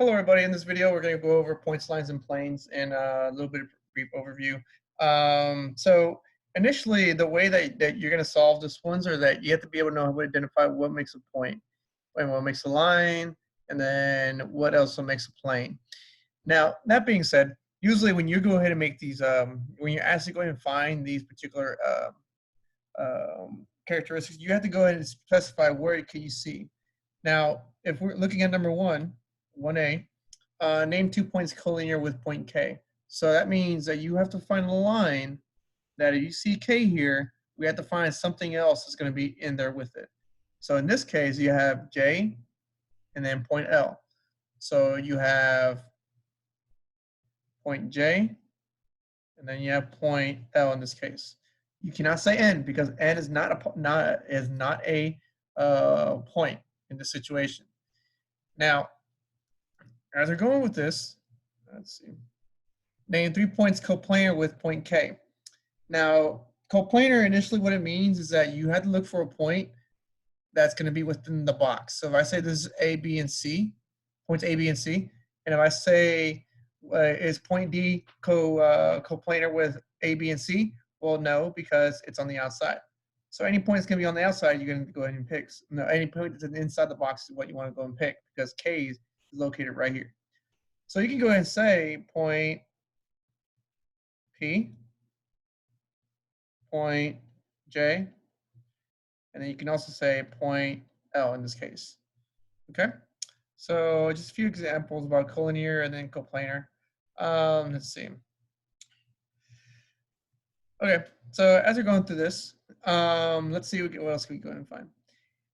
Hello, everybody. In this video, we're going to go over points, lines, and planes and a little bit of brief overview. So initially, the way that you're going to solve this ones are that you have to be able to know how to identify what makes a point, and what makes a line, and then what else makes a plane. Now, that being said, usually when you go ahead and make these, when you're asked to go ahead and find these particular characteristics, you have to go ahead and specify where can you see. Now, if we're looking at number 1A, name 2 points collinear with point K. So that means that you have to find a line that if you see K here, we have to find something else that's going to be in there with it. So in this case, you have J and then point L. So you have point J and then you have point L in this case. You cannot say N because N is not a point in this situation. Now, as we're going with this, let's see. Name 3 points coplanar with point K. Now, coplanar, initially what it means is that you have to look for a point that's going to be within the box. So if I say this is A, B, and C, points A, B, and C, and if I say is point D coplanar with A, B, and C, well, no, because it's on the outside. So any point that's going to be on the outside, you're going to go ahead and pick. No, any point that's inside the box is what you want to go and pick because K is located right here. So you can go ahead and say point P, point J, and then you can also say point L in this case. Okay, so just a few examples about collinear and then coplanar. Let's see. Okay, so as we're going through this, let's see what else we can go and find.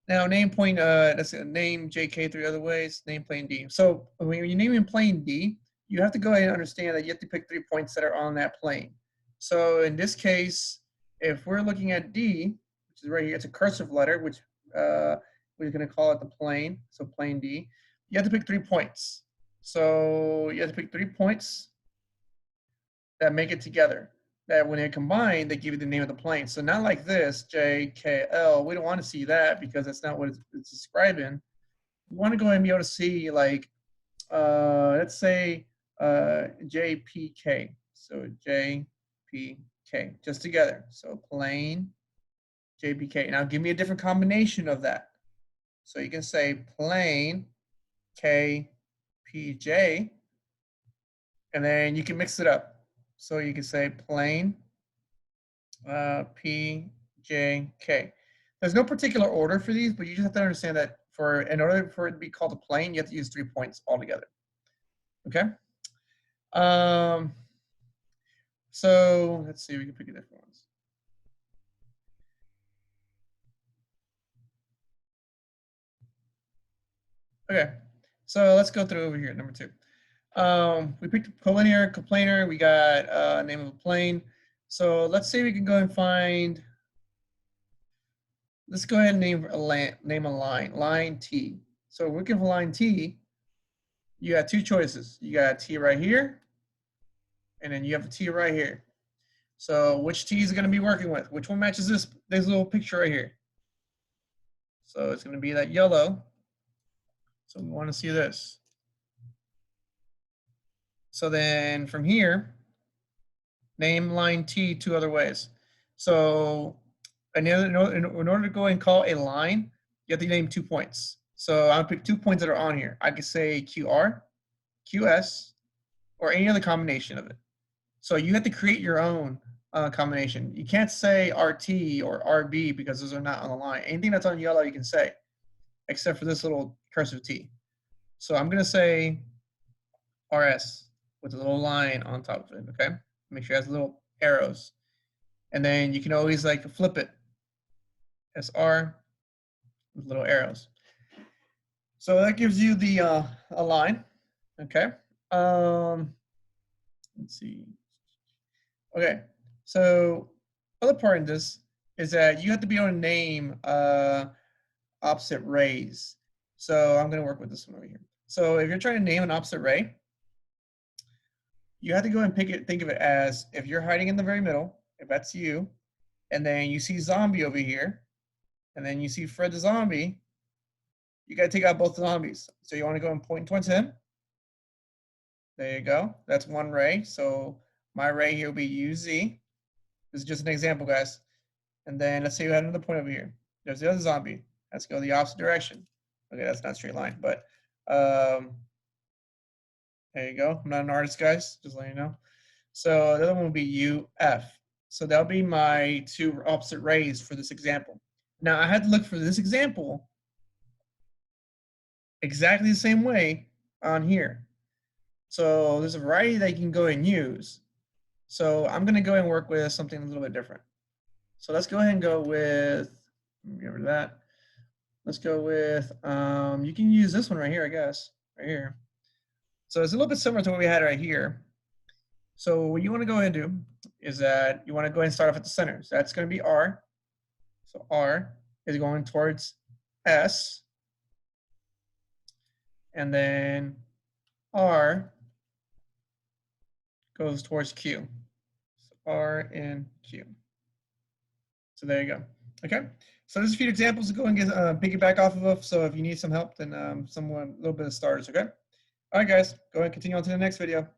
Now, name point, let's see, name JK 3 other ways, name plane D. So when you're naming plane D, you have to go ahead and understand that you have to pick 3 points that are on that plane. So in this case, if we're looking at D, which is right here, it's a cursive letter, which we're going to call it the plane, so plane D. You have to pick 3 points. So you have to pick 3 points that make it together. That when they're combined, they give you the name of the plane. So not like this, J, K, L. We don't want to see that because that's not what it's describing. We want to go ahead and be able to see like, let's say JPK. So JPK, just together. So plane, JPK. Now give me a different combination of that. So you can say plane, KPJ, and then you can mix it up. So you can say plane PJK. There's no particular order for these, but you just have to understand that in order for it to be called a plane, you have to use 3 points altogether. Okay. So let's see, we can pick a different ones. Okay, so let's go through over here. Number 2. We picked collinear, coplanar. We got name of a plane. So let's say we can go and find. Let's go ahead and name a line T. So working for line T, you got 2 choices. You got T right here, and then you have a T right here. So which T is going to be working with? Which one matches this little picture right here? So it's going to be that yellow. So we want to see this. So then from here, name line T 2 other ways. So in order to go and call a line, you have to name 2 points. So I'll pick 2 points that are on here. I could say QR, QS, or any other combination of it. So you have to create your own combination. You can't say RT or RB because those are not on the line. Anything that's on yellow you can say, except for this little cursive T. So I'm going to say RS with a little line on top of it, okay? Make sure it has little arrows. And then you can always like flip it. SR with little arrows. So that gives you the a line, okay? Let's see. Okay, so other part in this is that you have to be able to name opposite rays. So I'm going to work with this one over here. So if you're trying to name an opposite ray, you have to go and think of it as if you're hiding in the very middle, if that's you, and then you see zombie over here, and then you see Fred the zombie, you got to take out both zombies. So you want to go and point towards him, There you go. That's one ray. So my ray here will be UZ. This is just an example, guys. And then let's say we have another point over here. There's the other zombie. Let's go the opposite direction. Okay, that's not a straight line, but there you go. I'm not an artist, guys, just letting you know. So the other one will be UF. So that'll be my two opposite rays for this example. Now I had to look for this example exactly the same way on here. So there's a variety that you can go and use. So I'm going to go and work with something a little bit different. So let's go ahead and go with, get rid of that. Let's go with, you can use this one right here, I guess, right here. So it's a little bit similar to what we had right here. So what you want to go ahead and do is that you want to go ahead and start off at the center. So that's going to be R. So R is going towards S. And then R goes towards Q. So R and Q. So there you go. Okay. So there's a few examples to go and get piggyback off of. So if you need some help, then a little bit of starters. Okay. All right, guys. Go ahead and continue on to the next video.